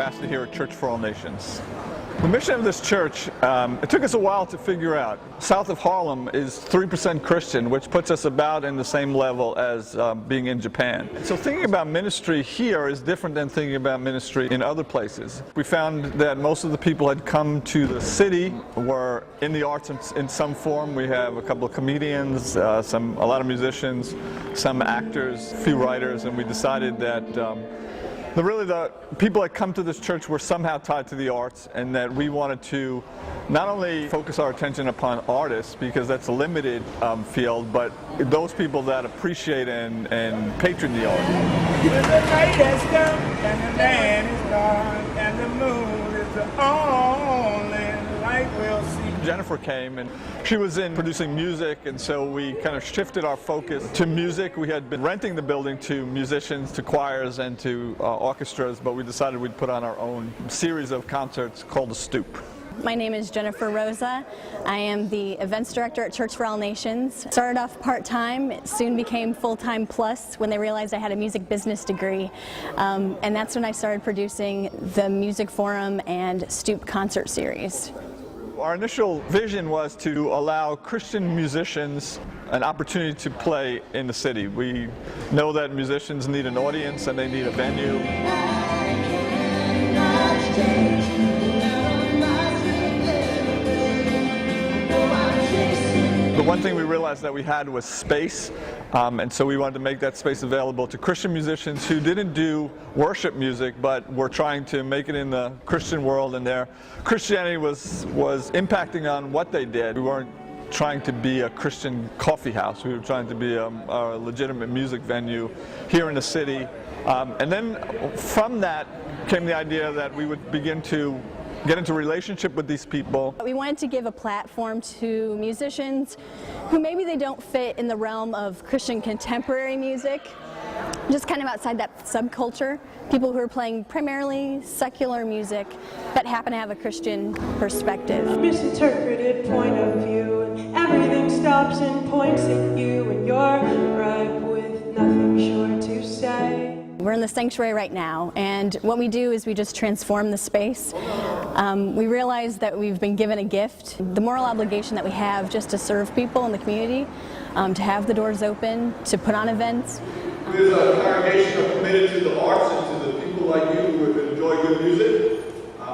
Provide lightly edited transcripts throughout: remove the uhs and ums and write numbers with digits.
pastor here at Church for All Nations. The mission of this church, it took us a while to figure out. South of Harlem is 3% Christian, which puts us about in the same level as being in Japan. So thinking about ministry here is different than thinking about ministry in other places. We found that most of the people had come to the city were in the arts in some form. We have a couple of comedians, a lot of musicians, some actors, a few writers, and we decided that the people that come to this church were somehow tied to the arts, and that we wanted to not only focus our attention upon artists, because that's a limited field, but those people that appreciate and patron the arts. The night has come, and the land is gone, and the moon is the only light we'll see. Jennifer came, and she was in producing music, and so we kind of shifted our focus to music. We had been renting the building to musicians, to choirs, and to orchestras, but we decided we'd put on our own series of concerts called the Stoop. My name is Jennifer Rosa. I am the events director at Church for All Nations. Started off part-time, it soon became full-time plus when they realized I had a music business degree. And that's when I started producing the Music Forum and Stoop concert series. Our initial vision was to allow Christian musicians an opportunity to play in the city. We know that musicians need an audience and they need a venue. The one thing we realized that we had was space, and so we wanted to make that space available to Christian musicians who didn't do worship music, but were trying to make it in the Christian world, and their Christianity was impacting on what they did. We weren't trying to be a Christian coffee house. We were trying to be a legitimate music venue here in the city. And then from that came the idea that we would begin to get into relationship with these people. We wanted to give a platform to musicians who maybe they don't fit in the realm of Christian contemporary music, just kind of outside that subculture. People who are playing primarily secular music but happen to have a Christian perspective. Misinterpreted point of view, and everything stops and points at you, and you're ripe with nothing sure to say. We're in the sanctuary right now, and what we do is we just transform the space. We realize that we've been given a gift, the moral obligation that we have just to serve people in the community, to have the doors open, to put on events. We as a congregation are committed to the arts and to the people like you who enjoy good music.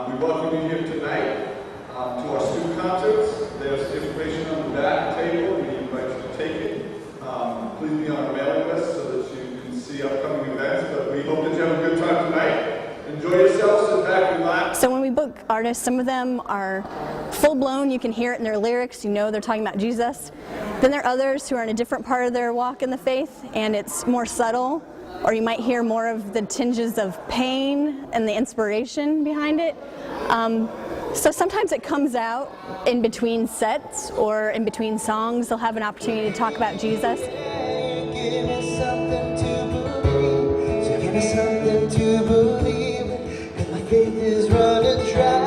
We welcome you here tonight to our Stoop concerts. There's information on the back table. We invite you to take it. Please be on our mailing list so that you can see upcoming events. But we hope that you have a good time tonight. Enjoy yourselves, sit back, relax. So when we book artists, some of them are full-blown, you can hear it in their lyrics, you know they're talking about Jesus. Then there are others who are in a different part of their walk in the faith, and it's more subtle, or you might hear more of the tinges of pain and the inspiration behind it. So sometimes it comes out in between sets or in between songs. They'll have an opportunity to talk about Jesus. Give me something to believe, so give me something to believe, 'cause my faith is running dry.